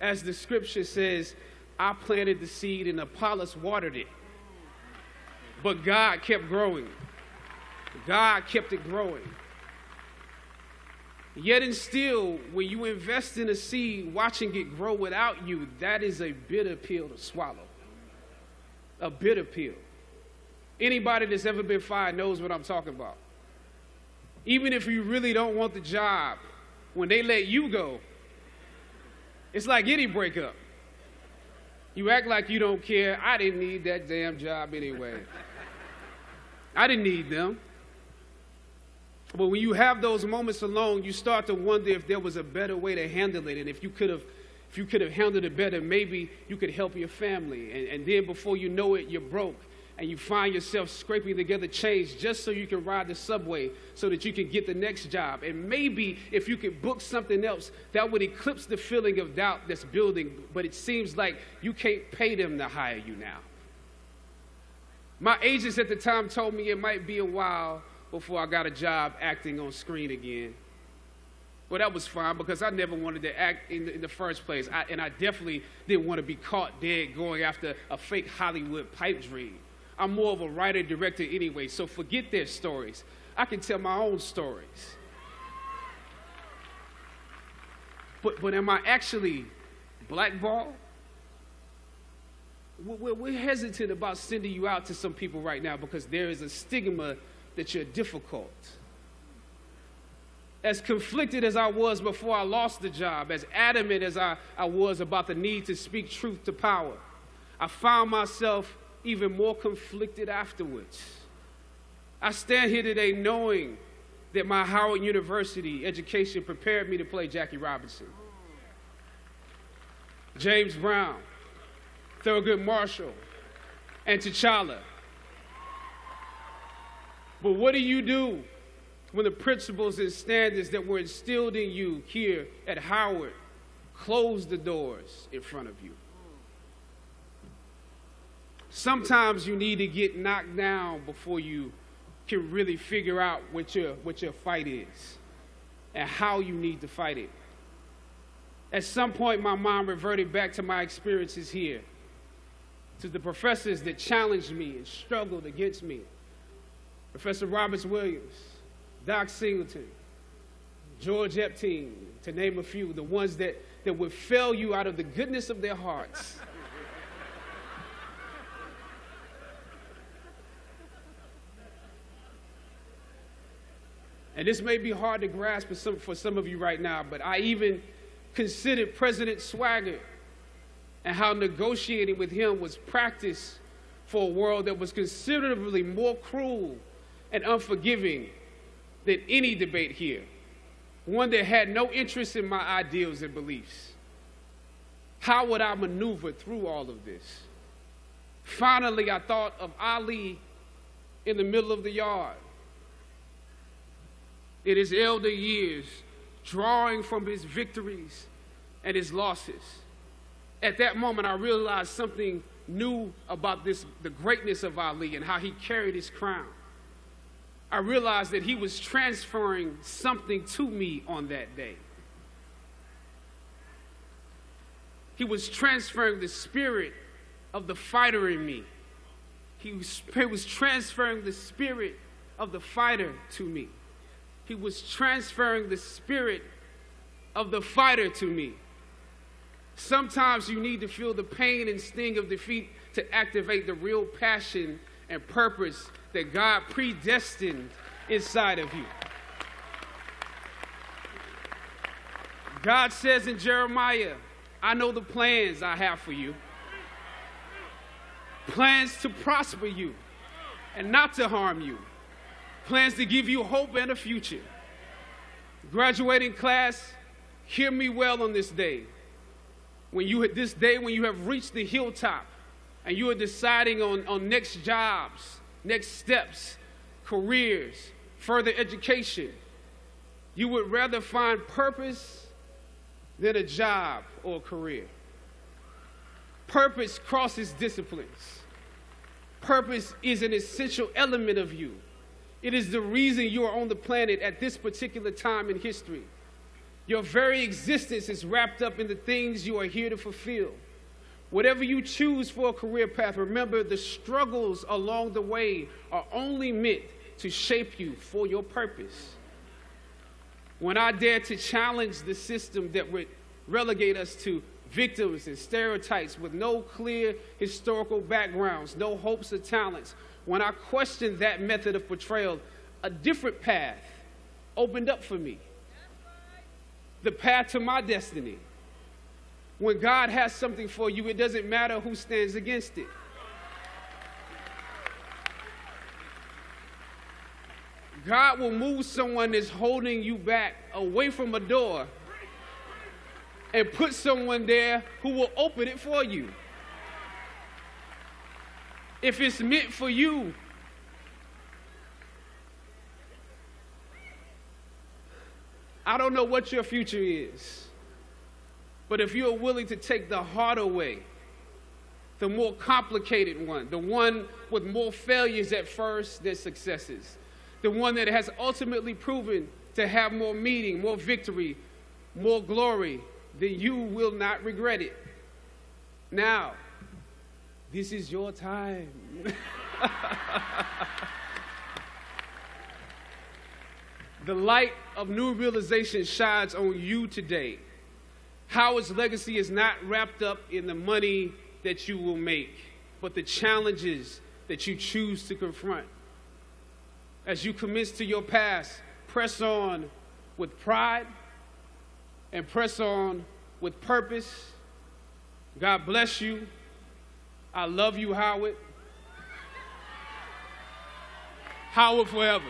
As the scripture says, I planted the seed and Apollos watered it. But God kept growing. God kept it growing. Yet and still, when you invest in a seed, watching it grow without you, that is a bitter pill to swallow. A bitter pill. Anybody that's ever been fired knows what I'm talking about. Even if you really don't want the job, when they let you go, it's like any breakup. You act like you don't care. I didn't need that damn job anyway. I didn't need them. But when you have those moments alone, you start to wonder if there was a better way to handle it. And if you could have handled it better, maybe you could help your family. And then before you know it, you're broke. And you find yourself scraping together change just so you can ride the subway so that you can get the next job. And maybe if you could book something else, that would eclipse the feeling of doubt that's building. But it seems like you can't pay them to hire you now. My agents at the time told me it might be a while before I got a job acting on screen again. Well, that was fine because I never wanted to act in the first place. And I definitely didn't want to be caught dead going after a fake Hollywood pipe dream. I'm more of a writer-director anyway, so forget their stories. I can tell my own stories. But am I actually blackballed? We're hesitant about sending you out to some people right now because there is a stigma that you're difficult. As conflicted as I was before I lost the job, as adamant as I was about the need to speak truth to power, I found myself even more conflicted afterwards. I stand here today knowing that my Howard University education prepared me to play Jackie Robinson, James Brown, Thurgood Marshall, and T'Challa. But what do you do when the principles and standards that were instilled in you here at Howard close the doors in front of you? Sometimes you need to get knocked down before you can really figure out what your fight is and how you need to fight it. At some point, my mind reverted back to my experiences here, to the professors that challenged me and struggled against me. Professor Roberts Williams, Doc Singleton, George Epstein, to name a few, the ones that would fail you out of the goodness of their hearts. And this may be hard to grasp for some of you right now, but I even considered President Swagger and how negotiating with him was practice for a world that was considerably more cruel and unforgiving than any debate here, one that had no interest in my ideals and beliefs. How would I maneuver through all of this? Finally, I thought of Ali in the middle of the yard, in his elder years, drawing from his victories and his losses. At that moment, I realized something new about the greatness of Ali and how he carried his crown. I realized that he was transferring something to me on that day. He was transferring the spirit of the fighter in me. He was transferring the spirit of the fighter to me. He was transferring the spirit of the fighter to me. Sometimes you need to feel the pain and sting of defeat to activate the real passion and purpose that God predestined inside of you. God says in Jeremiah, I know the plans I have for you. Plans to prosper you and not to harm you. Plans to give you hope and a future. Graduating class, hear me well on this day. When you have reached the hilltop and you are deciding on next jobs, next steps, careers, further education, you would rather find purpose than a job or a career. Purpose crosses disciplines. Purpose is an essential element of you. It is the reason you are on the planet at this particular time in history. Your very existence is wrapped up in the things you are here to fulfill. Whatever you choose for a career path, remember the struggles along the way are only meant to shape you for your purpose. When I dare to challenge the system that would relegate us to victims and stereotypes with no clear historical backgrounds, no hopes or talents, when I questioned that method of portrayal, a different path opened up for me. The path to my destiny. When God has something for you, it doesn't matter who stands against it. God will move someone that's holding you back away from a door and put someone there who will open it for you. If it's meant for you, I don't know what your future is, but if you're willing to take the harder way, the more complicated one, the one with more failures at first than successes, the one that has ultimately proven to have more meaning, more victory, more glory, then you will not regret it. Now, this is your time. The light of new realization shines on you today. Howard's legacy is not wrapped up in the money that you will make, but the challenges that you choose to confront. As you commence to your past, press on with pride and press on with purpose. God bless you. I love you, Howard. Howard forever.